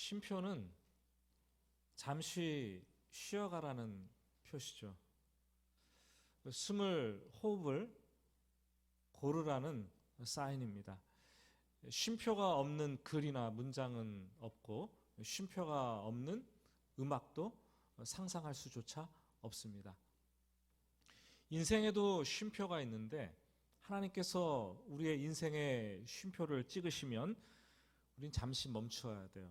쉼표는 잠시 쉬어가라는 표시죠. 호흡을 고르라는 사인입니다. 쉼표가 없는 글이나 문장은 없고 쉼표가 없는 음악도 상상할 수조차 없습니다. 인생에도 쉼표가 있는데 하나님께서 우리의 인생의 쉼표를 찍으시면 우린 잠시 멈춰야 돼요.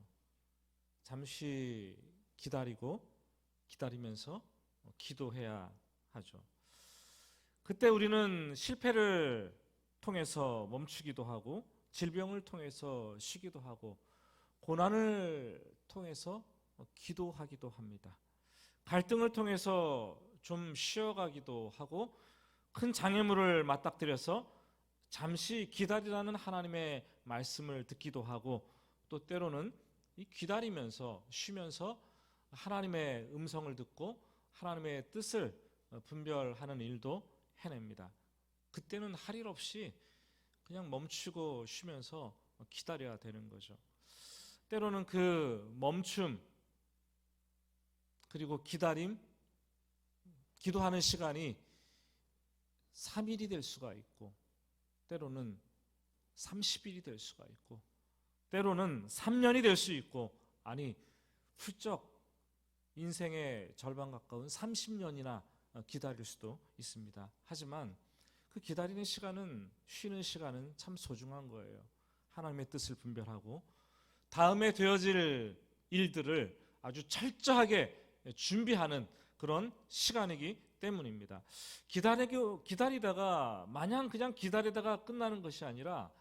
잠시 기다리면서 기도해야 하죠. 그때 우리는 실패를 통해서 멈추기도 하고 질병을 통해서 쉬기도 하고 고난을 통해서 기도하기도 합니다. 갈등을 통해서 좀 쉬어가기도 하고 큰 장애물을 맞닥뜨려서 잠시 기다리라는 하나님의 말씀을 듣기도 하고 또 때로는 기다리면서 쉬면서 하나님의 음성을 듣고 하나님의 뜻을 분별하는 일도 해냅니다. 그때는 할 일 없이 그냥 멈추고 쉬면서 기다려야 되는 거죠. 때로는 그 멈춤 그리고 기다림, 기도하는 시간이 3일이 될 수가 있고 때로는 30일이 될 수가 있고 때로는 3년이 될 수 있고 아니 훌쩍 인생의 절반 가까운 30년이나 기다릴 수도 있습니다. 하지만 그 기다리는 시간은 쉬는 시간은 참 소중한 거예요. 하나님의 뜻을 분별하고 다음에 되어질 일들을 아주 철저하게 준비하는 그런 시간이기 때문입니다. 기다리다가 마냥 그냥 기다리다가 끝나는 것이 아니라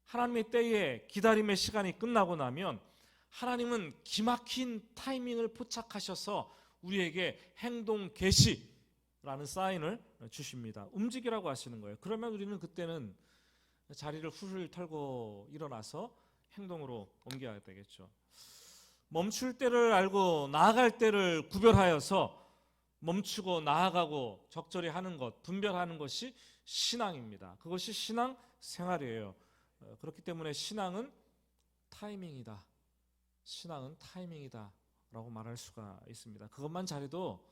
하나님의 때에 기다림의 시간이 끝나고 나면 하나님은 기막힌 타이밍을 포착하셔서 우리에게 행동 개시라는 사인을 주십니다. 움직이라고 하시는 거예요. 그러면 우리는 그때는 자리를 훌훌 털고 일어나서 행동으로 옮겨야 되겠죠. 멈출 때를 알고 나아갈 때를 구별하여서 멈추고 나아가고 적절히 하는 것, 분별하는 것이 신앙입니다. 그것이 신앙 생활이에요. 그렇기 때문에 신앙은 타이밍이다. 신앙은 타이밍이다 라고 말할 수가 있습니다. 그것만 잘해도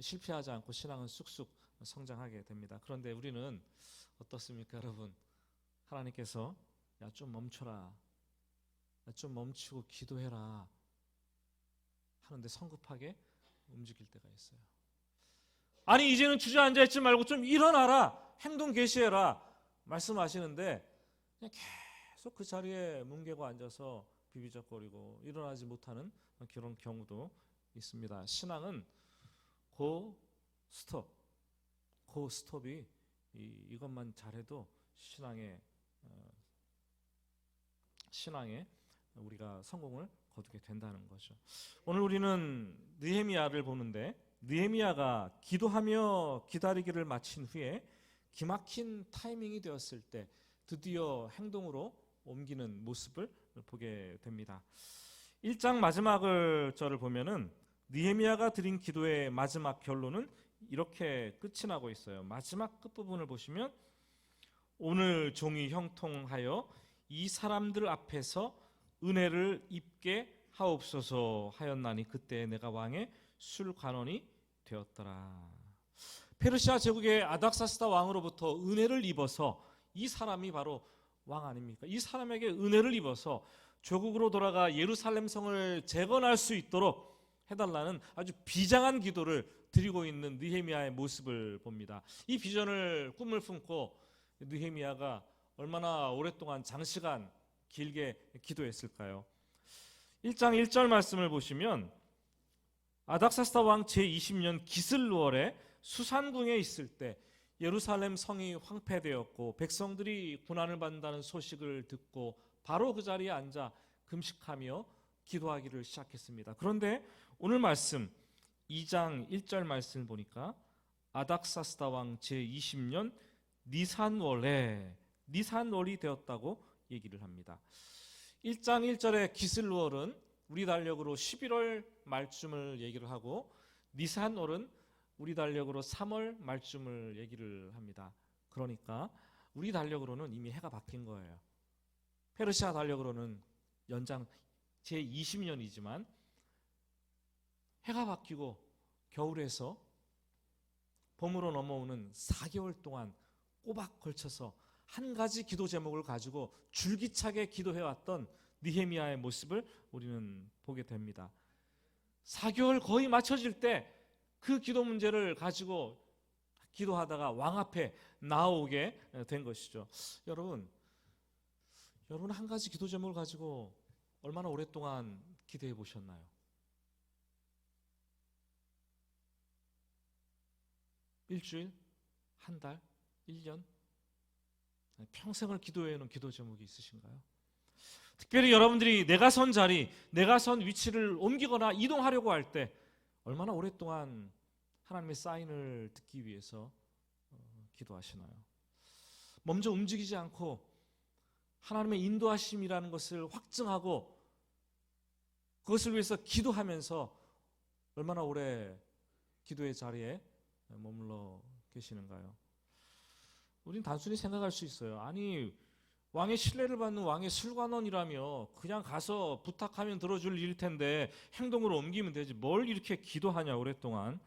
실패하지 않고 신앙은 쑥쑥 성장하게 됩니다. 그런데 우리는 어떻습니까, 여러분? 하나님께서 야, 좀 멈춰라. 야, 좀 멈추고 기도해라. 하는데 성급하게 움직일 때가 있어요. 아니 이제는 주저앉아 있지 말고 좀 일어나라. 행동 개시해라. 말씀하시는데 그냥 계속 그 자리에 뭉개고 앉아서 비비적거리고 일어나지 못하는 그런 경우도 있습니다. 신앙은 고 스톱이 이것만 잘해도 신앙에 우리가 성공을 거두게 된다는 거죠. 오늘 우리는 느헤미야를 보는데 느헤미야가 기도하며 기다리기를 마친 후에 기막힌 타이밍이 되었을 때 드디어 행동으로 옮기는 모습을 보게 됩니다. 1장 마지막 절을 보면은 느헤미야가 드린 기도의 마지막 결론은 이렇게 끝이 나고 있어요. 마지막 끝부분을 보시면 오늘 종이 형통하여 이 사람들 앞에서 은혜를 입게 하옵소서 하였나니 그때 내가 왕의 술관원이 되었더라. 페르시아 제국의 아닥사스다 왕으로부터 은혜를 입어서 이 사람이 바로 왕 아닙니까? 이 사람에게 은혜를 입어서 조국으로 돌아가 예루살렘 성을 재건할 수 있도록 해달라는 아주 비장한 기도를 드리고 있는 느헤미야의 모습을 봅니다. 이 비전을 꿈을 품고 느헤미야가 얼마나 오랫동안 장시간 길게 기도했을까요? 1장 1절 말씀을 보시면 아닥사스다 왕 제20년 기슬루월에 수산궁에 있을 때 예루살렘 성이 황폐되었고 백성들이 고난을 받는다는 소식을 듣고 바로 그 자리에 앉아 금식하며 기도하기를 시작했습니다. 그런데 오늘 말씀 2장 1절 말씀을 보니까 아닥사스다 왕 제20년 니산월이 되었다고 얘기를 합니다. 1장 1절의 기슬월은 우리 달력으로 11월 말쯤을 얘기를 하고 니산월은 우리 달력으로 3월 말쯤을 얘기를 합니다. 그러니까 우리 달력으로는 이미 해가 바뀐 거예요. 페르시아 달력으로는 연장 제 20년이지만 해가 바뀌고 겨울에서 봄으로 넘어오는 4개월 동안 꼬박 걸쳐서 한 가지 기도 제목을 가지고 줄기차게 기도해왔던 느헤미야의 모습을 우리는 보게 됩니다. 4개월 거의 맞춰질 때 그 기도 문제를 가지고 기도하다가 왕 앞에 나오게 된 것이죠. 여러분 한 가지 기도 제목을 가지고 얼마나 오랫동안 기도해 보셨나요? 일주일? 한 달? 1년? 평생을 기도해오는 기도 제목이 있으신가요? 특별히 여러분들이 내가 선 자리, 내가 선 위치를 옮기거나 이동하려고 할 때 얼마나 오랫동안 하나님의 사인을 듣기 위해서 기도하시나요? 먼저 움직이지 않고 하나님의 인도하심이라는 것을 확증하고 그것을 위해서 기도하면서 얼마나 오래 기도의 자리에 머물러 계시는가요? 우린 단순히 생각할 수 있어요. 아니 왕의 신뢰를 받는 왕의 술관원이라며 그냥 가서 부탁하면 들어줄 일일 텐데 행동으로 옮기면 되지 뭘 이렇게 기도하냐 오랫동안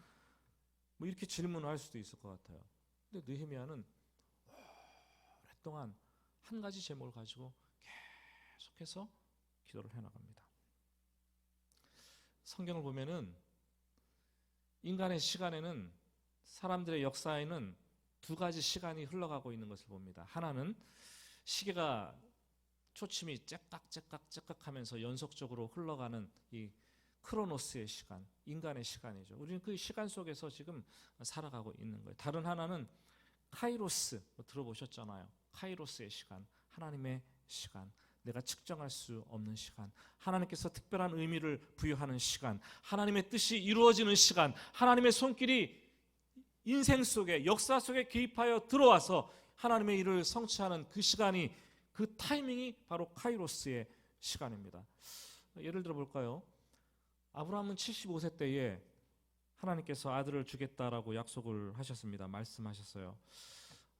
뭐 이렇게 질문을 할 수도 있을 것 같아요. 근데 느헤미야는 오랫동안 한 가지 제목을 가지고 계속해서 기도를 해나갑니다. 성경을 보면은 인간의 시간에는 사람들의 역사에는 두 가지 시간이 흘러가고 있는 것을 봅니다. 하나는 시계가 초침이 째깍째깍 하면서 연속적으로 흘러가는 이 크로노스의 시간, 인간의 시간이죠. 우리는 그 시간 속에서 지금 살아가고 있는 거예요. 다른 하나는 카이로스, 들어보셨잖아요. 카이로스의 시간, 하나님의 시간, 내가 측정할 수 없는 시간, 하나님께서 특별한 의미를 부여하는 시간, 하나님의 뜻이 이루어지는 시간, 하나님의 손길이 인생 속에 역사 속에 개입하여 들어와서 하나님의 일을 성취하는 그 시간이 그 타이밍이 바로 카이로스의 시간입니다. 예를 들어 볼까요? 아브라함은 75세 때에 하나님께서 아들을 주겠다라고 약속을 하셨습니다. 말씀하셨어요.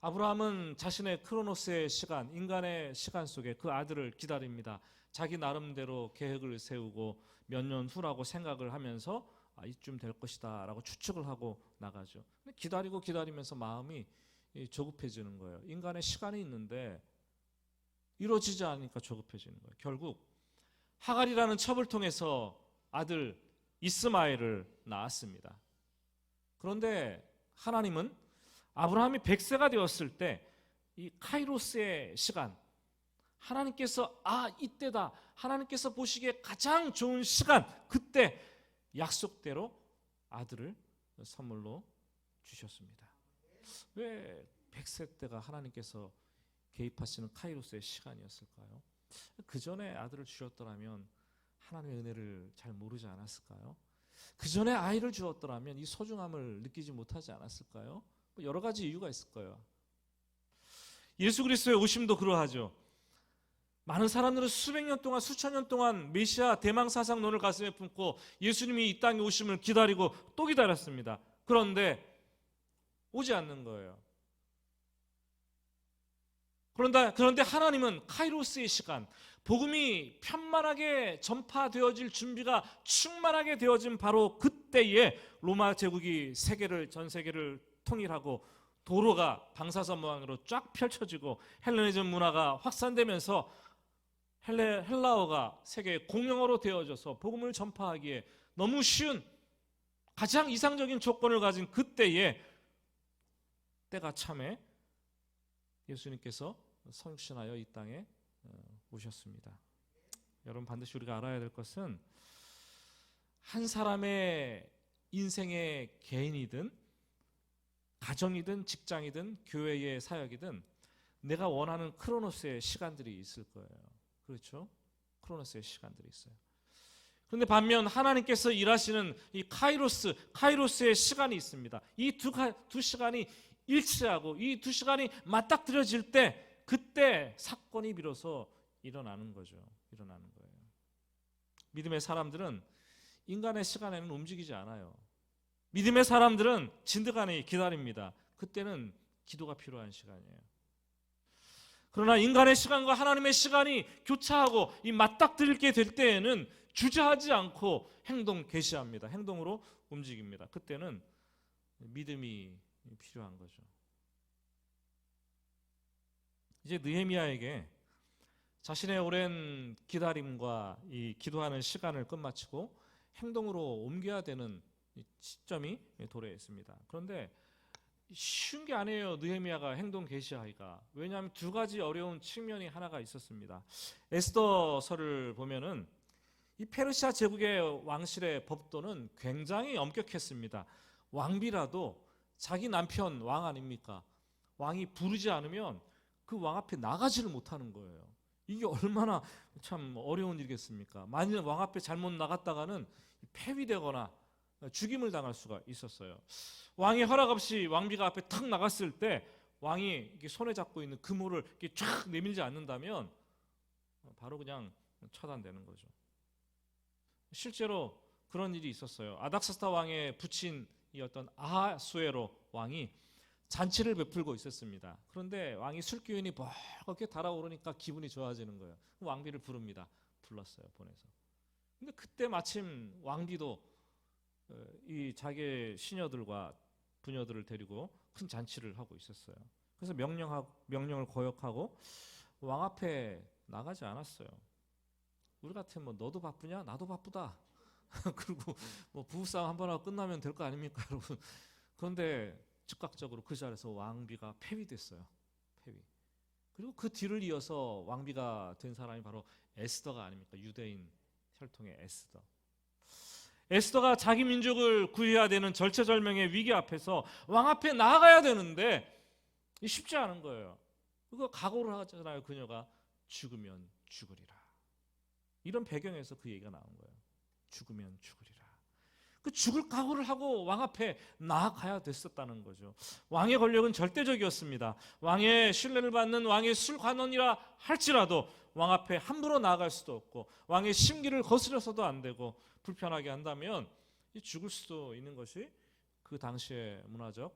아브라함은 자신의 크로노스의 시간, 인간의 시간 속에 그 아들을 기다립니다. 자기 나름대로 계획을 세우고 몇 년 후라고 생각을 하면서 이쯤 될 것이다 라고 추측을 하고 나가죠. 기다리면서 마음이 조급해지는 거예요. 인간의 시간이 있는데 이루어지지 않으니까 조급해지는 거예요. 결국 하갈이라는 첩을 통해서 아들 이스마엘을 낳았습니다. 그런데 하나님은 아브라함이 100세가 되었을 때 이 카이로스의 시간, 하나님께서 이때다, 하나님께서 보시기에 가장 좋은 시간, 그때 약속대로 아들을 선물로 주셨습니다. 왜 100세 때가 하나님께서 개입하시는 카이로스의 시간이었을까요? 그 전에 아들을 주셨더라면 하나님의 은혜를 잘 모르지 않았을까요? 그 전에 아이를 주었더라면 이 소중함을 느끼지 못하지 않았을까요? 여러 가지 이유가 있을 거예요. 예수 그리스도의 오심도 그러하죠. 많은 사람들은 수백 년 동안, 수천 년 동안 메시아 대망사상론을 가슴에 품고 예수님이 이 땅에 오심을 기다리고 또 기다렸습니다. 그런데 오지 않는 거예요. 그런데 하나님은 카이로스의 시간, 복음이 편만하게 전파되어질 준비가 충만하게 되어진 바로 그때에 로마 제국이 전 세계를 통일하고 도로가 방사선 모양으로 쫙 펼쳐지고 헬레니즘 문화가 확산되면서 헬라어가 세계의 공용어로 되어져서 복음을 전파하기에 너무 쉬운 가장 이상적인 조건을 가진 그때에 때가 참에 예수님께서 성신하여 이 땅에 오셨습니다. 여러분 반드시 우리가 알아야 될 것은 한 사람의 인생의 개인이든 가정이든 직장이든 교회의 사역이든 내가 원하는 크로노스의 시간들이 있을 거예요. 그렇죠? 크로노스의 시간들이 있어요. 그런데 반면 하나님께서 일하시는 이 카이로스의 시간이 있습니다. 이 두 시간이 일치하고 이 두 시간이 맞닥뜨려질 때 그때 사건이 비로소 일어나는 거죠. 일어나는 거예요. 믿음의 사람들은 인간의 시간에는 움직이지 않아요. 믿음의 사람들은 진드간에 기다립니다. 그때는 기도가 필요한 시간이에요. 그러나 인간의 시간과 하나님의 시간이 교차하고 이 맞닥뜨리게 될 때에는 주저하지 않고 행동 개시합니다. 행동으로 움직입니다. 그때는 믿음이 필요한 거죠. 이제 느헤미야에게 자신의 오랜 기다림과 이 기도하는 시간을 끝마치고 행동으로 옮겨야 되는 시점이 도래했습니다. 그런데 쉬운 게 아니에요. 느헤미야가 행동 개시하기가. 왜냐하면 두 가지 어려운 측면이 하나가 있었습니다. 에스더서를 보면은 이 페르시아 제국의 왕실의 법도는 굉장히 엄격했습니다. 왕비라도 자기 남편 왕 아닙니까? 왕이 부르지 않으면 그 왕 앞에 나가지를 못하는 거예요. 이게 얼마나 참 어려운 일이겠습니까? 만일 왕 앞에 잘못 나갔다가는 폐위되거나 죽임을 당할 수가 있었어요. 왕의 허락 없이 왕비가 앞에 탁 나갔을 때 왕이 손에 잡고 있는 그물을 쫙 내밀지 않는다면 바로 그냥 처단되는 거죠. 실제로 그런 일이 있었어요. 아닥사스다 왕의 부친 이 어떤 아하수에로 왕이 잔치를 베풀고 있었습니다. 그런데 왕이 술 기운이 벌겋게 달아오르니까 기분이 좋아지는 거예요. 왕비를 부릅니다. 불렀어요. 보내서. 근데 그때 마침 왕비도 이 자기 시녀들과 부녀들을 데리고 큰 잔치를 하고 있었어요. 그래서 명령을 거역하고 왕 앞에 나가지 않았어요. 우리 같으면 뭐 너도 바쁘냐? 나도 바쁘다. 그리고 뭐 부부싸움 한번 하고 끝나면 될 거 아닙니까, 여러분? 그런데 즉각적으로 그 자리에서 왕비가 폐위됐어요. 폐위. 그리고 그 뒤를 이어서 왕비가 된 사람이 바로 에스더가 아닙니까? 유대인 혈통의 에스더. 에스더가 자기 민족을 구해야 되는 절체절명의 위기 앞에서 왕 앞에 나아가야 되는데 쉽지 않은 거예요. 그거 각오를 하잖아요. 그녀가 죽으면 죽으리라. 이런 배경에서 그 얘기가 나온 거예요. 죽으면 죽으리라. 그 죽을 각오를 하고 왕 앞에 나아가야 됐었다는 거죠. 왕의 권력은 절대적이었습니다. 왕의 신뢰를 받는 왕의 술관원이라 할지라도 왕 앞에 함부로 나아갈 수도 없고 왕의 심기를 거스려서도 안 되고 불편하게 한다면 죽을 수도 있는 것이 그 당시의 문화적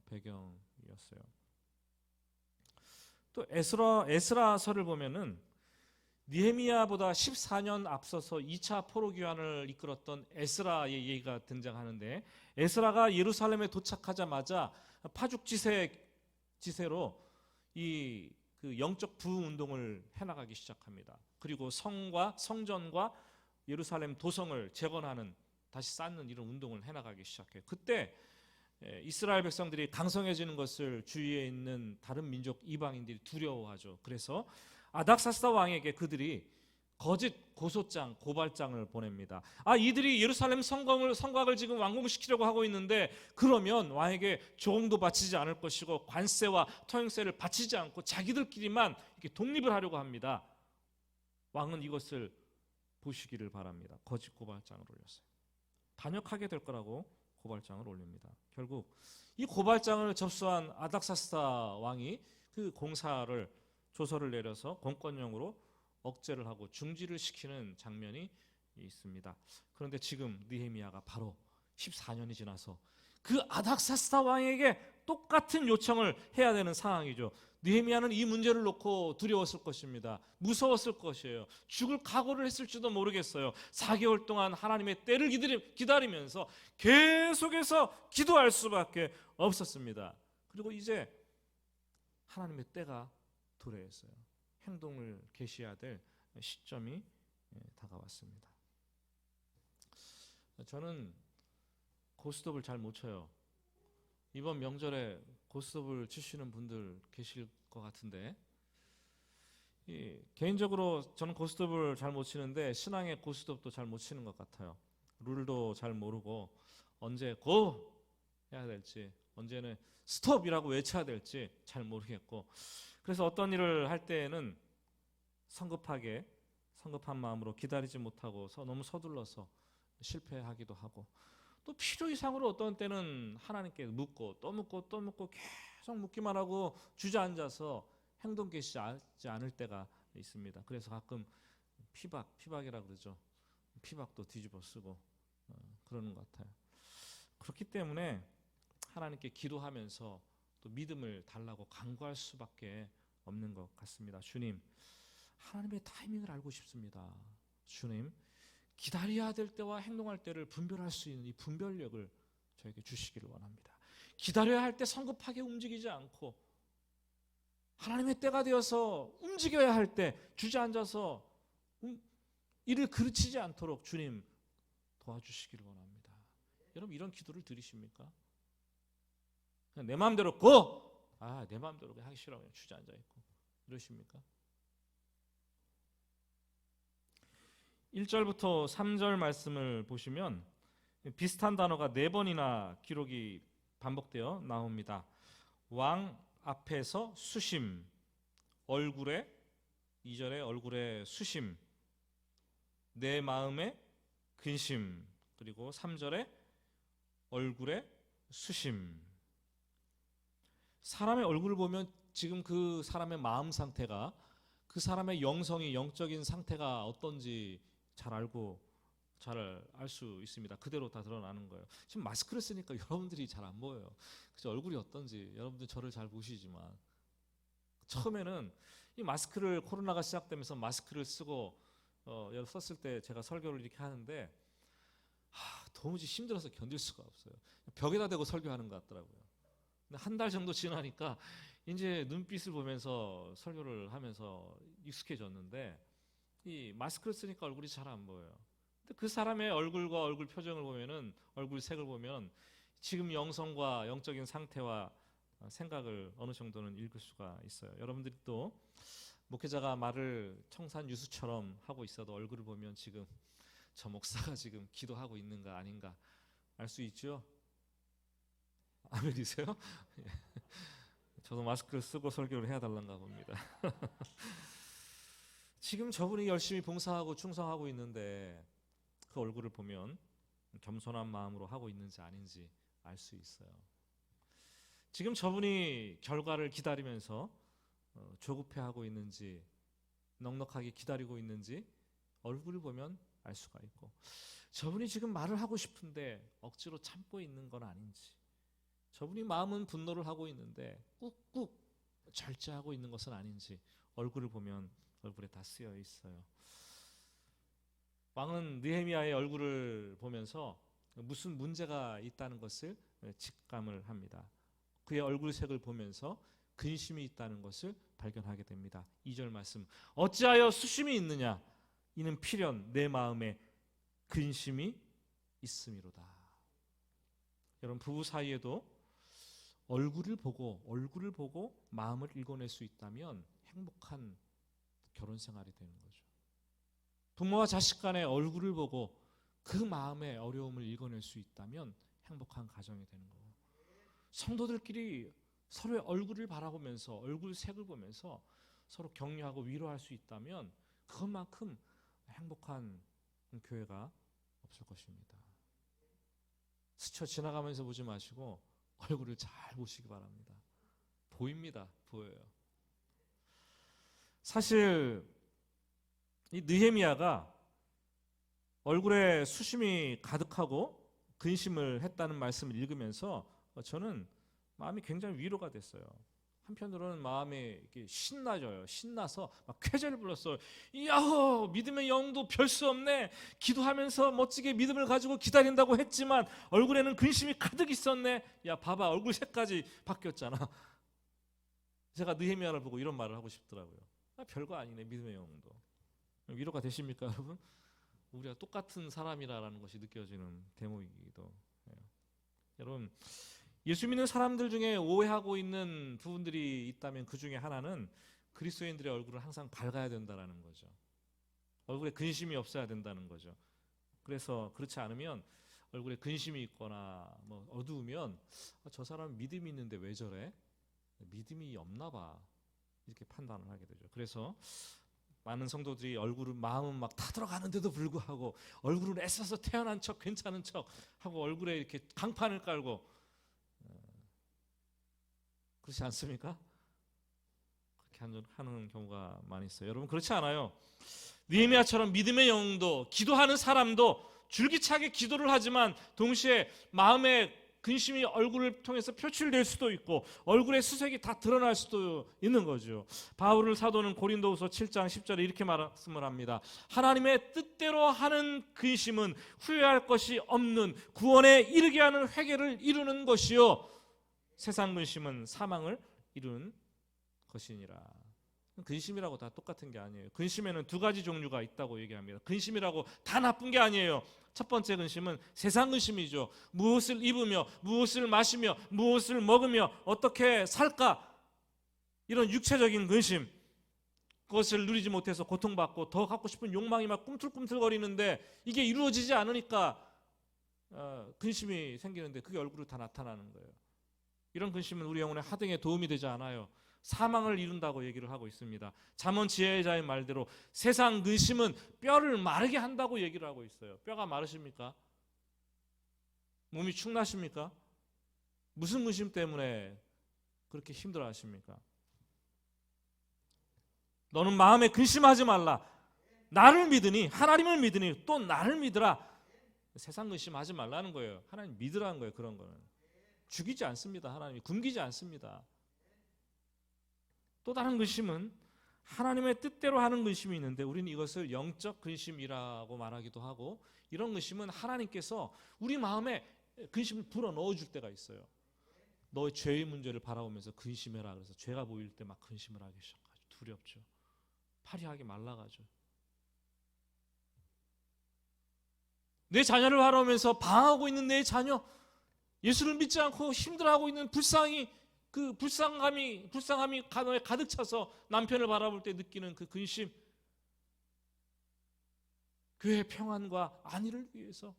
배경이었어요. 또 에스라서를 보면은 느헤미야보다 14년 앞서서 2차 포로 귀환을 이끌었던 에스라의 얘기가 등장하는데, 에스라가 예루살렘에 도착하자마자 파죽 지세로 그 영적 부흥 운동을 해나가기 시작합니다. 그리고 성과 성전과 예루살렘 도성을 재건하는, 다시 쌓는 이런 운동을 해나가기 시작해요. 그때 이스라엘 백성들이 강성해지는 것을 주위에 있는 다른 민족 이방인들이 두려워하죠. 그래서 아닥사스다 왕에게 그들이 거짓 고소장, 고발장을 보냅니다. 이들이 예루살렘 성곽을 지금 완공시키려고 하고 있는데 그러면 왕에게 조공도 바치지 않을 것이고 관세와 토행세를 바치지 않고 자기들끼리만 이렇게 독립을 하려고 합니다. 왕은 이것을 보시기를 바랍니다. 거짓 고발장을 올렸어요. 반역하게 될 거라고 고발장을 올립니다. 결국 이 고발장을 접수한 아닥사스다 왕이 그 공사를 조서를 내려서 공권력으로 억제를 하고 중지를 시키는 장면이 있습니다. 그런데 지금 느헤미야가 바로 14년이 지나서 그 아닥사스다 왕에게 똑같은 요청을 해야 되는 상황이죠. 느헤미야는 이 문제를 놓고 두려웠을 것입니다. 무서웠을 것이에요. 죽을 각오를 했을지도 모르겠어요. 4개월 동안 하나님의 때를 기다리면서 계속해서 기도할 수밖에 없었습니다. 그리고 이제 하나님의 때가 도래했어요. 행동을 개시해야 될 시점이 다가왔습니다. 저는 고스톱을 잘 못 쳐요. 이번 명절에 고스톱을 치시는 분들 계실 것 같은데, 개인적으로 저는 고스톱을 잘 못 치는데 신앙의 고스톱도 잘 못 치는 것 같아요. 룰도 잘 모르고 언제 고 해야 될지, 언제는 스톱이라고 외쳐야 될지 잘 모르겠고, 그래서 어떤 일을 할 때에는 성급한 마음으로 기다리지 못하고 너무 서둘러서 실패하기도 하고, 또 필요 이상으로 어떤 때는 하나님께 묻고 또 묻고 또 묻고 계속 묻기만 하고 주저앉아서 행동 개시하지 않을 때가 있습니다. 그래서 가끔 피박이라고 그러죠. 피박도 뒤집어 쓰고 그러는 것 같아요. 그렇기 때문에 하나님께 기도하면서 또 믿음을 달라고 간구할 수밖에 없는 것 같습니다. 주님, 하나님의 타이밍을 알고 싶습니다. 주님, 기다려야 될 때와 행동할 때를 분별할 수 있는 이 분별력을 저에게 주시기를 원합니다. 기다려야 할 때 성급하게 움직이지 않고 하나님의 때가 되어서 움직여야 할 때 주저앉아서 이를 그르치지 않도록 주님 도와주시기를 원합니다. 여러분 이런 기도를 드리십니까? 그냥 내 마음대로 내 마음대로 하기 싫어 그냥 주저앉아 있고 이러십니까? 1절부터 3절 말씀을 보시면 비슷한 단어가 4번이나 기록이 반복되어 나옵니다. 왕 앞에서 수심, 얼굴에 2절에 얼굴에 수심, 내 마음에 근심, 그리고 3절에 얼굴에 수심. 사람의 얼굴을 보면 지금 그 사람의 마음 상태가, 그 사람의 영성이, 영적인 상태가 어떤지 잘 알 수 있습니다. 그대로 다 드러나는 거예요. 지금 마스크를 쓰니까 여러분들이 잘 안 보여요. 그죠? 얼굴이 어떤지 여러분들 저를 잘 보시지만 처음에는 이 마스크를, 코로나가 시작되면서 마스크를 쓰고 썼을 때 제가 설교를 이렇게 하는데 도무지 힘들어서 견딜 수가 없어요. 벽에다 대고 설교하는 것 같더라고요. 근데 한 달 정도 지나니까 이제 눈빛을 보면서 설교를 하면서 익숙해졌는데 이 마스크를 쓰니까 얼굴이 잘 안 보여요. 근데 그 사람의 얼굴과 얼굴 표정을 보면은, 얼굴 색을 보면 지금 영성과 영적인 상태와 생각을 어느 정도는 읽을 수가 있어요. 여러분들이 또 목회자가 말을 청산유수처럼 하고 있어도 얼굴을 보면 지금 저 목사가 지금 기도하고 있는가 아닌가 알 수 있죠? 아멘이세요? 저도 마스크를 쓰고 설교를 해야 달란가 봅니다. 지금 저분이 열심히 봉사하고 충성하고 있는데 그 얼굴을 보면 겸손한 마음으로 하고 있는지 아닌지 알 수 있어요. 지금 저분이 결과를 기다리면서 조급해하고 있는지, 넉넉하게 기다리고 있는지 얼굴을 보면 알 수가 있고, 저분이 지금 말을 하고 싶은데 억지로 참고 있는 건 아닌지, 저분이 마음은 분노를 하고 있는데 꾹꾹 절제하고 있는 것은 아닌지 얼굴을 보면 얼굴에 다 쓰여 있어요. 왕은 느헤미야의 얼굴을 보면서 무슨 문제가 있다는 것을 직감을 합니다. 그의 얼굴색을 보면서 근심이 있다는 것을 발견하게 됩니다. 2절 말씀, 어찌하여 수심이 있느냐, 이는 필연 내 마음에 근심이 있음이로다. 여러분 부부 사이에도 얼굴을 보고 마음을 읽어낼 수 있다면 행복한 결혼 생활이 되는 거죠. 부모와 자식 간의 얼굴을 보고 그 마음의 어려움을 읽어낼 수 있다면 행복한 가정이 되는 거고, 성도들끼리 서로의 얼굴을 바라보면서 얼굴 색을 보면서 서로 격려하고 위로할 수 있다면 그것만큼 행복한 교회가 없을 것입니다. 스쳐 지나가면서 보지 마시고 얼굴을 잘 보시기 바랍니다. 보입니다. 보여요. 사실 이 느헤미야가 얼굴에 수심이 가득하고 근심을 했다는 말씀을 읽으면서 저는 마음이 굉장히 위로가 됐어요. 한편으로는 마음이 이렇게 신나져요. 신나서 막 쾌재를 불렀어요. 야호! 믿음의 영도 별 수 없네. 기도하면서 멋지게 믿음을 가지고 기다린다고 했지만 얼굴에는 근심이 가득 있었네. 야, 봐봐, 얼굴 색까지 바뀌었잖아. 제가 느헤미야를 보고 이런 말을 하고 싶더라고요. 별거 아니네, 믿음의 영도. 위로가 되십니까, 여러분? 우리가 똑같은 사람이라는 것이 느껴지는 대목이기도 해요. 여러분, 예수 믿는 사람들 중에 오해하고 있는 부분들이 있다면 그 중에 하나는 그리스도인들의 얼굴은 항상 밝아야 된다는 거죠. 얼굴에 근심이 없어야 된다는 거죠. 그래서 그렇지 않으면 얼굴에 근심이 있거나 뭐 어두우면 저 사람은 믿음이 있는데 왜 저래? 믿음이 없나 봐. 이렇게 판단을 하게 되죠. 그래서 많은 성도들이 얼굴은, 마음은 막 타들어가는데도 불구하고 얼굴은 애써서 태어난 척, 괜찮은 척 하고 얼굴에 이렇게 강판을 깔고, 그렇지 않습니까? 그렇게 하는 경우가 많이 있어요. 여러분 그렇지 않아요. 느헤미야처럼 믿음의 영도, 기도하는 사람도 줄기차게 기도를 하지만 동시에 마음에 근심이 얼굴을 통해서 표출될 수도 있고 얼굴의 수색이 다 드러날 수도 있는 거죠. 바울 사도는 고린도후서 7장 10절에 이렇게 말씀을 합니다. 하나님의 뜻대로 하는 근심은 후회할 것이 없는 구원에 이르게 하는 회개를 이루는 것이요 세상 근심은 사망을 이루는 것이니라. 근심이라고 다 똑같은 게 아니에요. 근심에는 두 가지 종류가 있다고 얘기합니다. 근심이라고 다 나쁜 게 아니에요. 첫 번째 근심은 세상 근심이죠. 무엇을 입으며 무엇을 마시며 무엇을 먹으며 어떻게 살까, 이런 육체적인 근심, 그것을 누리지 못해서 고통받고 더 갖고 싶은 욕망이 막 꿈틀꿈틀거리는데 이게 이루어지지 않으니까 근심이 생기는데 그게 얼굴로 다 나타나는 거예요. 이런 근심은 우리 영혼의 하등에 도움이 되지 않아요. 사망을 이룬다고 얘기를 하고 있습니다. 잠언 지혜자의 말대로 세상 근심은 뼈를 마르게 한다고 얘기를 하고 있어요. 뼈가 마르십니까? 몸이 축나십니까? 무슨 근심 때문에 그렇게 힘들어 하십니까? 너는 마음에 근심하지 말라. 나를 믿으니, 하나님을 믿으니 또 나를 믿으라. 세상 근심하지 말라는 거예요. 하나님 믿으라는 거예요. 그런 거는 죽이지 않습니다. 하나님이 굶기지 않습니다. 또 다른 근심은 하나님의 뜻대로 하는 근심이 있는데 우리는 이것을 영적 근심이라고 말하기도 하고, 이런 근심은 하나님께서 우리 마음에 근심을 불어넣어 줄 때가 있어요. 너의 죄의 문제를 바라보면서 근심해라. 그래서 죄가 보일 때 막 근심을 하기 시작하죠. 두렵죠. 파리하게 말라가죠. 내 자녀를 바라보면서 방황하고 있는 내 자녀, 예수를 믿지 않고 힘들어하고 있는 그 불쌍함이 간호에 가득 차서 남편을 바라볼 때 느끼는 그 근심, 교회의 평안과 안위를 위해서,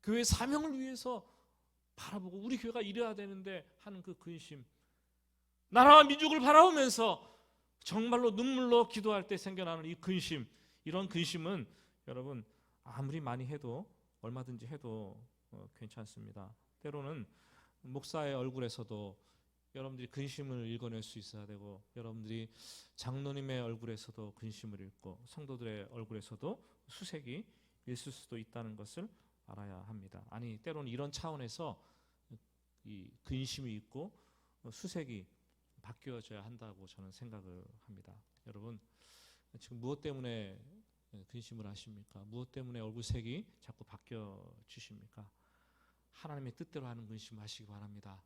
교회의 사명을 위해서 바라보고 우리 교회가 이래야 되는데 하는 그 근심, 나라와 민족을 바라보면서 정말로 눈물로 기도할 때 생겨나는 이 근심, 이런 근심은 여러분 아무리 많이 해도 얼마든지 해도 괜찮습니다. 때로는 목사의 얼굴에서도 여러분들이 근심을 읽어낼 수 있어야 되고, 여러분들이 장로님의 얼굴에서도 근심을 읽고 성도들의 얼굴에서도 수색이 있을 수도 있다는 것을 알아야 합니다. 아니, 때로는 이런 차원에서 이 근심이 있고 수색이 바뀌어져야 한다고 저는 생각을 합니다. 여러분, 지금 무엇 때문에 근심을 하십니까? 무엇 때문에 얼굴색이 자꾸 바뀌어지십니까? 하나님의 뜻대로 하는 근심을 하시기 바랍니다.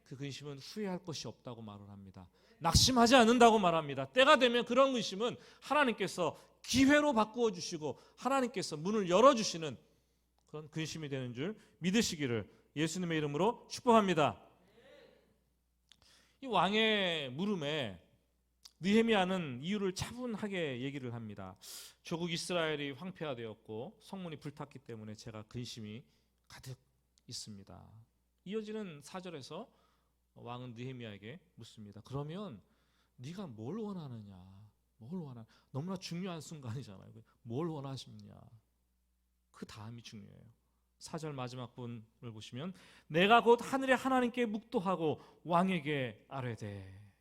그 근심은 후회할 것이 없다고 말을 합니다. 낙심하지 않는다고 말합니다. 때가 되면 그런 근심은 하나님께서 기회로 바꾸어 주시고 하나님께서 문을 열어주시는 그런 근심이 되는 줄 믿으시기를 예수님의 이름으로 축복합니다. 이 왕의 물음에 느헤미야는 이유를 차분하게 얘기를 합니다. 조국 이스라엘이 황폐화되었고 성문이 불탔기 때문에 제가 근심이 가득 있습니다. 이어지는 4절에서 왕은 느헤미야에게 묻습니다. 그러면 네가 뭘 원하느냐? 뭘 원하? 너무나 중요한 순간이잖아요. 뭘 원하시느냐? 그 다음이 중요해요. 4절 마지막 분을 보시면 내가 곧 하늘의 하나님께 묵도하고 왕에게 아뢰되.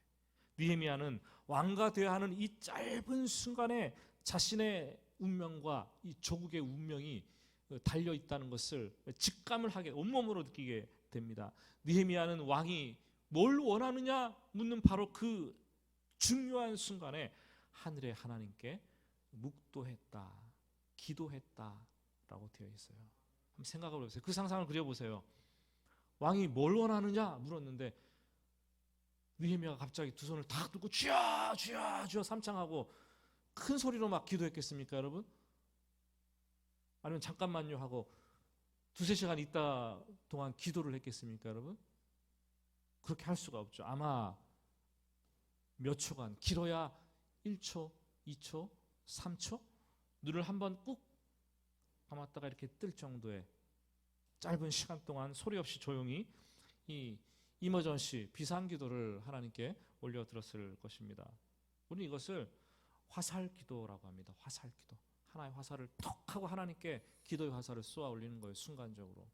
느헤미야는 왕과 되어야 하는 이 짧은 순간에 자신의 운명과 이 조국의 운명이 달려 있다는 것을 직감을 하게 온몸으로 느끼게 됩니다. 느헤미야는 왕이 뭘 원하느냐 묻는 바로 그 중요한 순간에 하늘의 하나님께 묵도했다, 기도했다라고 되어 있어요. 한번 생각해 보세요. 그 상상을 그려보세요. 왕이 뭘 원하느냐 물었는데 느헤미야가 갑자기 두 손을 탁 들고 주여 주여 주여 삼창하고 큰 소리로 막 기도했겠습니까, 여러분? 아니면 잠깐만요 하고 두세 시간 있다 동안 기도를 했겠습니까, 여러분? 그렇게 할 수가 없죠. 아마 몇 초간, 길어야 1초, 2초, 3초 눈을 한번 꾹 감았다가 이렇게 뜰 정도의 짧은 시간 동안 소리 없이 조용히 이 이머전시 비상기도를 하나님께 올려드렸을 것입니다. 우리는 이것을 화살기도라고 합니다. 화살기도. 하나의 화살을 톡 하고 하나님께 기도의 화살을 쏘아 올리는 거예요. 순간적으로.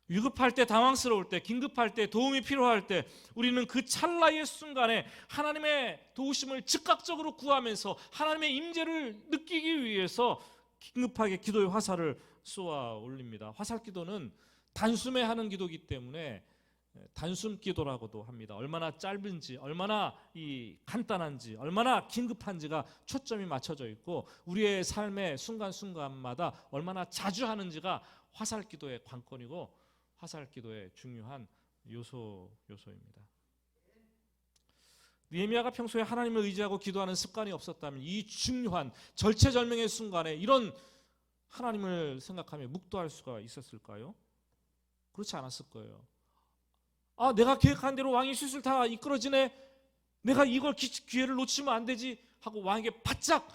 위급할 때, 당황스러울 때, 긴급할 때, 도움이 필요할 때 우리는 그 찰나의 순간에 하나님의 도우심을 즉각적으로 구하면서 하나님의 임재를 느끼기 위해서 긴급하게 기도의 화살을 쏘아 올립니다. 화살기도는 단숨에 하는 기도이기 때문에 단숨 기도라고도 합니다. 얼마나 짧은지, 얼마나 이 간단한지, 얼마나 긴급한지가 초점이 맞춰져 있고 우리의 삶의 순간순간마다 얼마나 자주 하는지가 화살 기도의 관건이고 화살 기도의 중요한 요소입니다. 느헤미야가 평소에 하나님을 의지하고 기도하는 습관이 없었다면 이 중요한 절체절명의 순간에 이런 하나님을 생각하며 묵도할 수가 있었을까요? 그렇지 않았을 거예요. 내가 계획한 대로 왕의 슛을 다 이끌어지네. 내가 이걸 기회를 놓치면 안 되지 하고 왕에게 바짝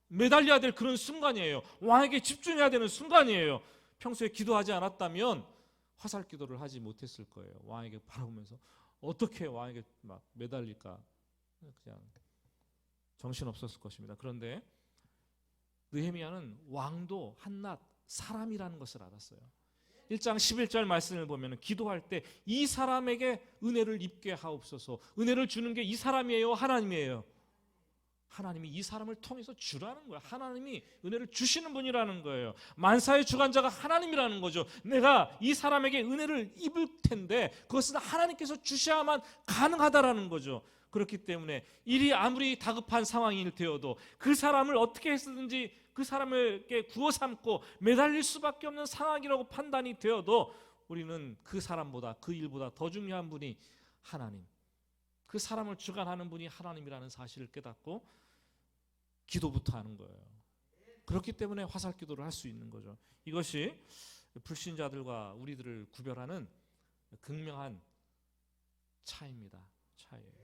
매달려야 될 그런 순간이에요. 왕에게 집중해야 되는 순간이에요. 평소에 기도하지 않았다면 화살 기도를 하지 못했을 거예요. 왕에게 바라보면서 어떻게 왕에게 막 매달릴까 그냥 정신없었을 것입니다. 그런데 느헤미야는 왕도 한낱 사람이라는 것을 알았어요. 1장 11절 말씀을 보면 기도할 때 이 사람에게 은혜를 입게 하옵소서. 은혜를 주는 게 이 사람이에요, 하나님이에요? 하나님이 이 사람을 통해서 주라는 거예요. 하나님이 은혜를 주시는 분이라는 거예요. 만사의 주관자가 하나님이라는 거죠. 내가 이 사람에게 은혜를 입을 텐데 그것은 하나님께서 주셔야만 가능하다라는 거죠. 그렇기 때문에 일이 아무리 다급한 상황이 되어도 그 사람을 어떻게 해서든지 그 사람에게 구워 삼고 매달릴 수밖에 없는 상황이라고 판단이 되어도 우리는 그 사람보다 그 일보다 더 중요한 분이 하나님, 그 사람을 주관하는 분이 하나님이라는 사실을 깨닫고 기도부터 하는 거예요. 그렇기 때문에 화살 기도를 할 수 있는 거죠. 이것이 불신자들과 우리들을 구별하는 극명한 차이입니다. 차이예요.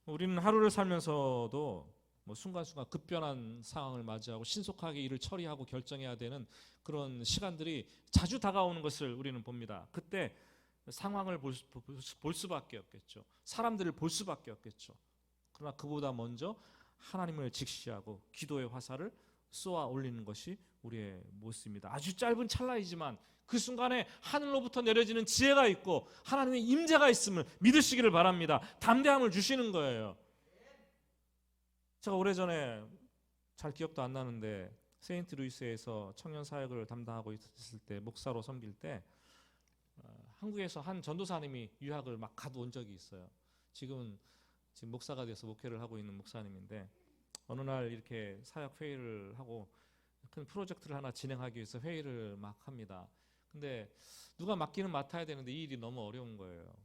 우리는 하루를 살면서도 순간순간 급변한 상황을 맞이하고 신속하게 일을 처리하고 결정해야 되는 그런 시간들이 자주 다가오는 것을 우리는 봅니다. 그때 상황을 볼 수밖에 없겠죠. 사람들을 볼 수밖에 없겠죠. 그러나 그보다 먼저 하나님을 직시하고 기도의 화살을 쏘아 올리는 것이 우리의 모습입니다. 아주 짧은 찰나이지만 그 순간에 하늘로부터 내려지는 지혜가 있고 하나님의 임재가 있음을 믿으시기를 바랍니다. 담대함을 주시는 거예요. 제가 오래전에 잘 기억도 안 나는데 세인트루이스에서 청년 사역을 담당하고 있을 때 목사로 섬길 때 한국에서 한 전도사님이 유학을 막 가도 온 적이 있어요. 지금 목사가 돼서 목회를 하고 있는 목사님인데 어느 날 이렇게 사역 회의를 하고 큰 프로젝트를 하나 진행하기 위해서 회의를 막 합니다. 근데 누가 맡기는 맡아야 되는데 이 일이 너무 어려운 거예요.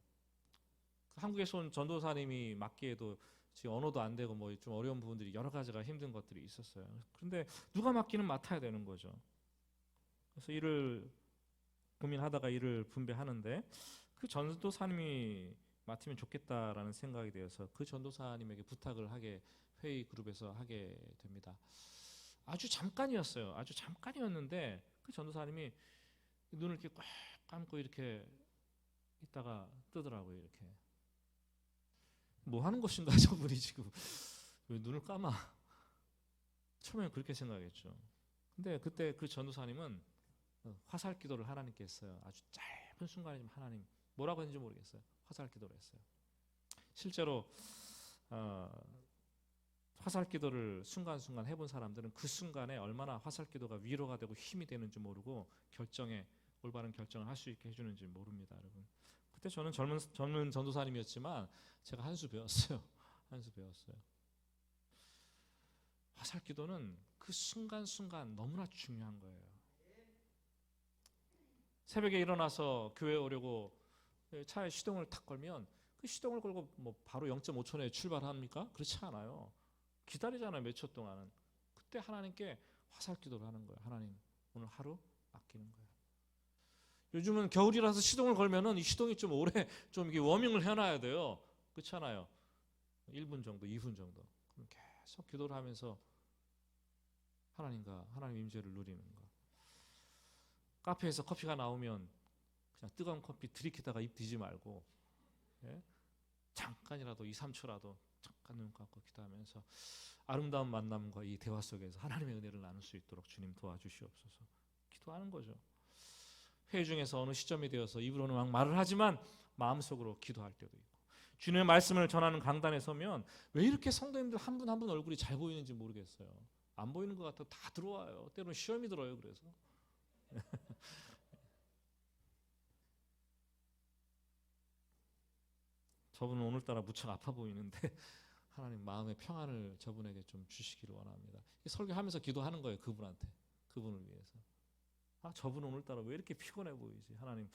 한국에서 온 전도사님이 맡기에도 지금 언어도 안 되고 좀 어려운 부분들이 여러 가지가 힘든 것들이 있었어요. 그런데 누가 맡기는 맡아야 되는 거죠. 그래서 일을 고민하다가 일을 분배하는데 그 전도사님이 맡으면 좋겠다라는 생각이 되어서 그 전도사님에게 부탁을 하게 회의 그룹에서 하게 됩니다. 아주 잠깐이었어요. 아주 잠깐이었는데 그 전도사님이 눈을 이렇게 꽉 감고 이렇게 있다가 뜨더라고요. 이렇게 뭐 하는 것인가 저분이 지금 왜 눈을 감아? 처음에 그렇게 생각했죠. 근데 그때 그 전도사님은 화살 기도를 하나님께 했어요. 아주 짧은 순간이지만 하나님 뭐라고 했는지 모르겠어요. 화살 기도를 했어요. 실제로 화살 기도를 순간순간 해본 사람들은 그 순간에 얼마나 화살 기도가 위로가 되고 힘이 되는지 모르고 올바른 결정을 할 수 있게 해주는지 모릅니다, 여러분. 그때 저는 젊은 전도사님이었지만 제가 한 수 배웠어요. 화살 기도는 그 순간순간 너무나 중요한 거예요. 새벽에 일어나서 교회에 오려고 차에 시동을 탁 걸면 그 시동을 걸고 바로 0.5초 내에 출발합니까? 그렇지 않아요. 기다리잖아요. 몇 초 동안은. 그때 하나님께 화살 기도를 하는 거예요. 하나님 오늘 하루 맡기는 거예요. 요즘은 겨울이라서 시동을 걸면은 이 시동이 좀 오래 좀 이게 워밍을 해놔야 돼요. 그렇잖아요. 1분 정도, 2분 정도. 그럼 계속 기도를 하면서 하나님 임재를 누리는 거. 카페에서 커피가 나오면 그냥 뜨거운 커피 들이키다가 입 뒤지 말고 잠깐이라도 2, 3초라도 잠깐 눈 감고 기도하면서 아름다운 만남과 이 대화 속에서 하나님의 은혜를 나눌 수 있도록 주님 도와주시옵소서. 기도하는 거죠. 회의 중에서 어느 시점이 되어서 입으로는 막 말을 하지만 마음속으로 기도할 때도 있고 주님의 말씀을 전하는 강단에 서면 왜 이렇게 성도님들 한 분 한 분 얼굴이 잘 보이는지 모르겠어요. 안 보이는 것 같아도 다 들어와요. 때로는 시험이 들어요. 그래서 저분은 오늘따라 무척 아파 보이는데 하나님 마음의 평안을 저분에게 좀 주시기를 원합니다. 설교하면서 기도하는 거예요. 그분을 위해서. 저분은 오늘따라 왜 이렇게 피곤해 보이지? 하나님,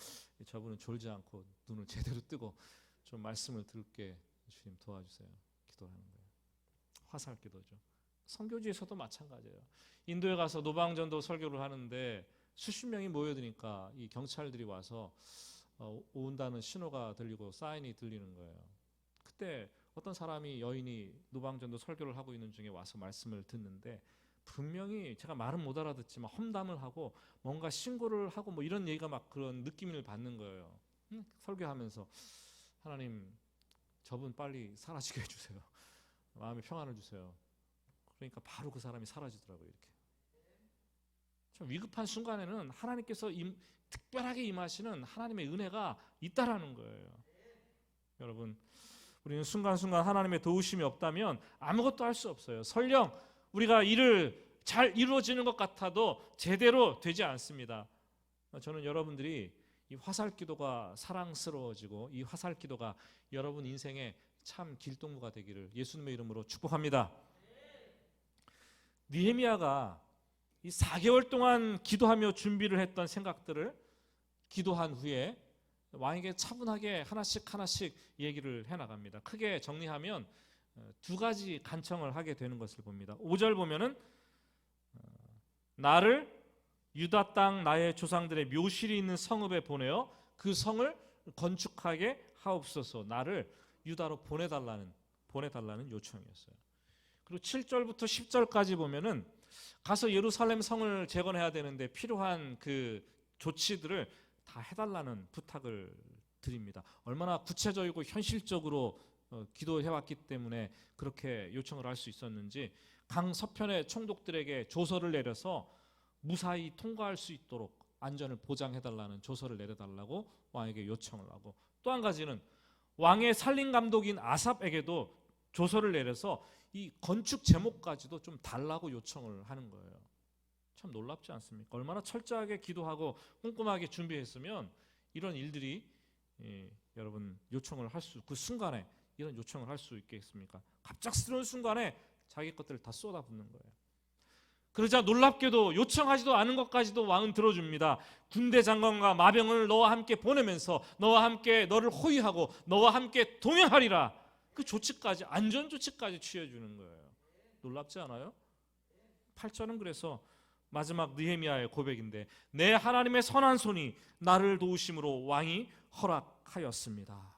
저분은 졸지 않고 눈을 제대로 뜨고 좀 말씀을 들게 주님 도와주세요. 기도하는 거예요. 화살 기도죠. 선교지에서도 마찬가지예요. 인도에 가서 노방전도 설교를 하는데 수십 명이 모여드니까 이 경찰들이 와서 온다는 신호가 들리고 사인이 들리는 거예요. 그때 어떤 사람이 여인이 노방전도 설교를 하고 있는 중에 와서 말씀을 듣는데 분명히 제가 말은 못 알아듣지만 험담을 하고 뭔가 신고를 하고 뭐 이런 얘기가 막 그런 느낌을 받는 거예요. 설교하면서 하나님 저분 빨리 사라지게 해주세요. 마음의 평안을 주세요. 그러니까 바로 그 사람이 사라지더라고요. 이렇게 좀 위급한 순간에는 하나님께서 특별하게 임하시는 하나님의 은혜가 있다라는 거예요. 여러분, 우리는 순간순간 하나님의 도우심이 없다면 아무것도 할 수 없어요. 설령 우리가 일을 잘 이루어지는 것 같아도 제대로 되지 않습니다. 저는 여러분들이 이 화살기도가 사랑스러워지고 이 화살기도가 여러분 인생의 참 길동무가 되기를 예수님의 이름으로 축복합니다. 느헤미야가 이 4개월 동안 기도하며 준비를 했던 생각들을 기도한 후에 왕에게 차분하게 하나씩 얘기를 해나갑니다. 크게 정리하면 두 가지 간청을 하게 되는 것을 봅니다. 5절 보면은 나를 유다 땅 나의 조상들의 묘실이 있는 성읍에 보내어 그 성을 건축하게 하옵소서. 나를 유다로 보내달라는 요청이었어요. 그리고 7절부터 10절까지 보면은 가서 예루살렘 성을 재건해야 되는데 필요한 그 조치들을 다 해달라는 부탁을 드립니다. 얼마나 구체적이고 현실적으로 기도해왔기 때문에 그렇게 요청을 할 수 있었는지 강 서편의 총독들에게 조서를 내려서 무사히 통과할 수 있도록 안전을 보장해달라는 조서를 내려달라고 왕에게 요청을 하고, 또 한 가지는 왕의 살림 감독인 아삽에게도 조서를 내려서 이 건축 제목까지도 좀 달라고 요청을 하는 거예요. 참 놀랍지 않습니까? 얼마나 철저하게 기도하고 꼼꼼하게 준비했으면 이런 일들이 여러분 요청을 할 수, 그 순간에 이런 요청을 할 수 있겠습니까? 갑작스러운 순간에 자기 것들을 다 쏟아붓는 거예요. 그러자 놀랍게도 요청하지도 않은 것까지도 왕은 들어줍니다. 군대 장관과 마병을 너와 함께 보내면서 너와 함께 너를 호위하고 너와 함께 동행하리라. 그 조치까지, 안전 조치까지 취해주는 거예요. 놀랍지 않아요? 8절은 그래서 마지막 느헤미야의 고백인데 내 하나님의 선한 손이 나를 도우심으로 왕이 허락하였습니다.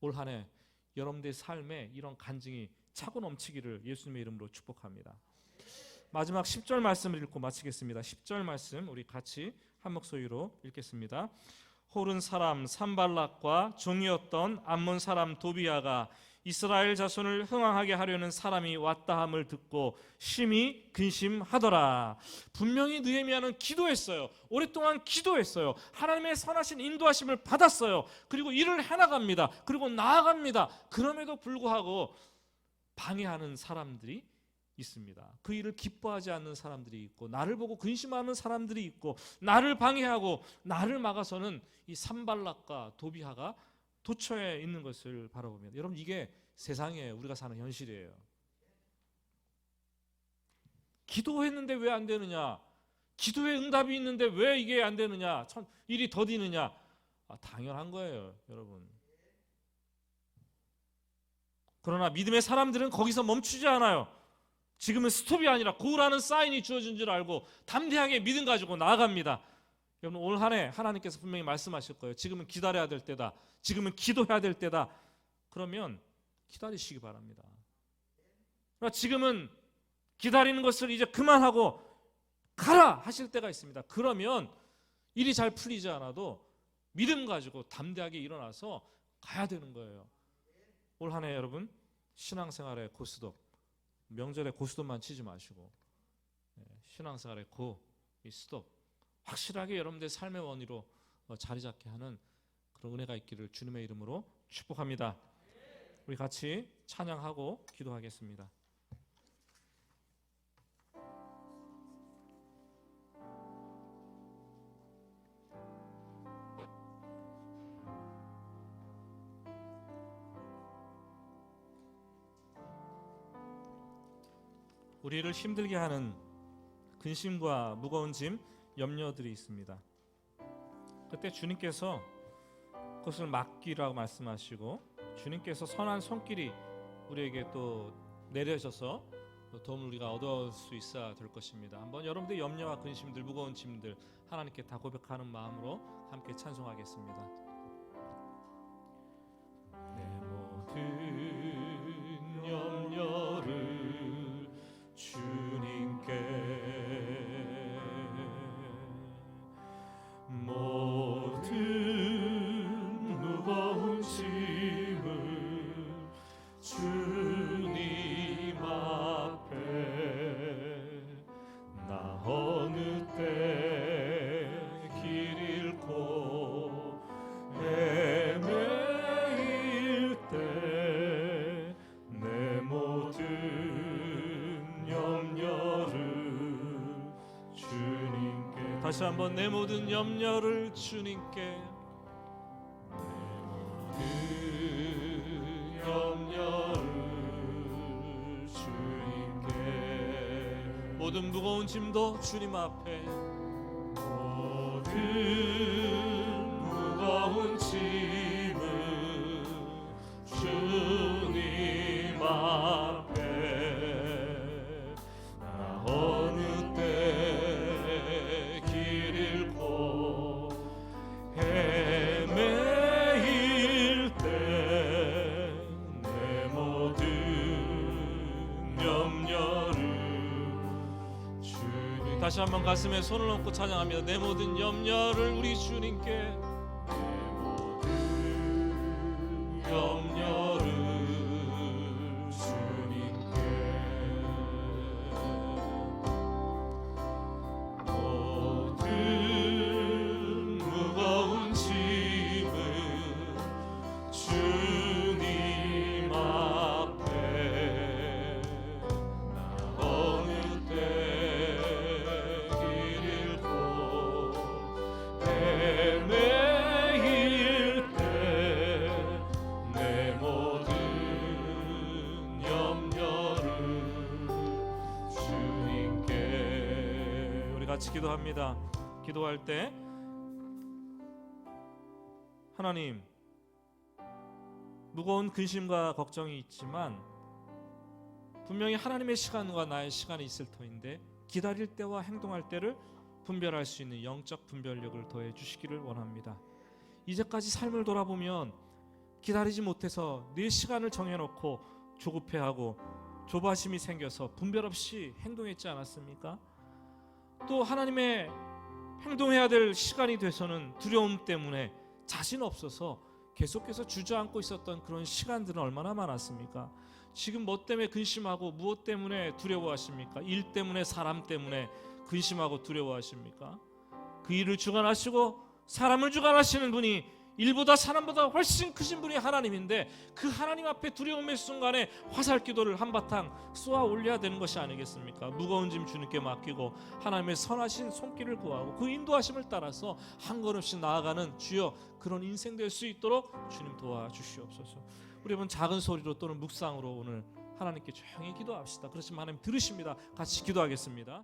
올 한 해 여러분들의 삶에 이런 간증이 차고 넘치기를 예수님의 이름으로 축복합니다. 마지막 10절 말씀을 읽고 마치겠습니다. 10절 말씀 우리 같이 한 목소리로 읽겠습니다. 호른 사람 산발락과 종이었던 암몬 사람 도비야가 이스라엘 자손을 흥황하게 하려는 사람이 왔다 함을 듣고 심히 근심하더라. 분명히 느헤미야는 기도했어요. 오랫동안 기도했어요. 하나님의 선하신 인도하심을 받았어요. 그리고 일을 해나갑니다. 그리고 나아갑니다. 그럼에도 불구하고 방해하는 사람들이 있습니다. 그 일을 기뻐하지 않는 사람들이 있고, 나를 보고 근심하는 사람들이 있고, 나를 방해하고 나를 막아서는 이 산발락과 도비야가 도처에 있는 것을 바라봅니다. 여러분, 이게 세상에 우리가 사는 현실이에요. 기도했는데 왜 안 되느냐? 기도에 응답이 있는데 왜 이게 안 되느냐? 일이 더디느냐? 당연한 거예요, 여러분. 그러나 믿음의 사람들은 거기서 멈추지 않아요. 지금은 스톱이 아니라 고라는 사인이 주어진 줄 알고 담대하게 믿음 가지고 나아갑니다. 여러분, 올 한 해 하나님께서 분명히 말씀하실 거예요. 지금은 기다려야 될 때다. 지금은 기도해야 될 때다. 그러면 기다리시기 바랍니다. 그러나 지금은 기다리는 것을 이제 그만하고 가라 하실 때가 있습니다. 그러면 일이 잘 풀리지 않아도 믿음 가지고 담대하게 일어나서 가야 되는 거예요. 올 한 해 여러분 신앙생활의 고스톱, 명절에 고스톱만 치지 마시고 신앙생활의 이 스톱 확실하게 여러분들의 삶의 원리로 자리 잡게 하는 그런 은혜가 있기를 주님의 이름으로 축복합니다. 우리 같이 찬양하고 기도하겠습니다. 우리를 힘들게 하는 근심과 무거운 짐, 염려들이 있습니다. 그때 주님께서 그것을 맡기라고 말씀하시고 주님께서 선한 손길이 우리에게 또 내려져서 도움을 우리가 얻을 수 있어야 될 것입니다. 한번 여러분들의 염려와 근심들, 무거운 짐들 하나님께 다 고백하는 마음으로 함께 찬송하겠습니다. 내 모든 염려를 주님께, 모든 무거운 짐을 주님 앞에, 나 어느 때 길 잃고 헤매일 때 내 모든 염려를 주님께, 다시 한번 내 모든 염려를 주님께, 내 모든 염려를 주님께, 모든 무거운 짐도 주님 앞에, 모든 무거운 짐을 주님 앞에, 나 어느 때 길 잃고 헤매일 때 내 모든 염려를 주님, 다시 한번 가슴에 손을 얹고 찬양합니다. 내 모든 염려를 우리 주님께, 내 모든 염려를 주님께, 모든 무거운 짐을 주님 앞에, 나 어느 때 길 잃고 헤매일 때 내 모든 염려를 주님께. 우리 같이 기도합니다. 기도할 때 하나님, 무거운 근심과 걱정이 있지만 분명히 하나님의 시간과 나의 시간이 있을 터인데 기다릴 때와 행동할 때를 분별할 수 있는 영적 분별력을 더해 주시기를 원합니다. 이제까지 삶을 돌아보면 기다리지 못해서 내 시간을 정해놓고 조급해하고 조바심이 생겨서 분별 없이 행동했지 않았습니까? 또 하나님의 행동해야 될 시간이 돼서는 두려움 때문에 자신 없어서 계속해서 주저앉고 있었던 그런 시간들은 얼마나 많았습니까? 지금 뭐 때문에 근심하고 무엇 때문에 두려워하십니까? 일 때문에, 사람 때문에 근심하고 두려워하십니까? 그 일을 주관하시고 사람을 주관하시는 분이, 일보다 사람보다 훨씬 크신 분이 하나님인데 그 하나님 앞에 두려움의 순간에 화살기도를 한바탕 쏘아 올려야 되는 것이 아니겠습니까? 무거운 짐 주님께 맡기고 하나님의 선하신 손길을 구하고 그 인도하심을 따라서 한 걸음씩 나아가는 주여 그런 인생 될 수 있도록 주님 도와주시옵소서. 우리 여러분 작은 소리로 또는 묵상으로 오늘 하나님께 조용히 기도합시다. 그렇지만 하나님 들으십니다. 같이 기도하겠습니다.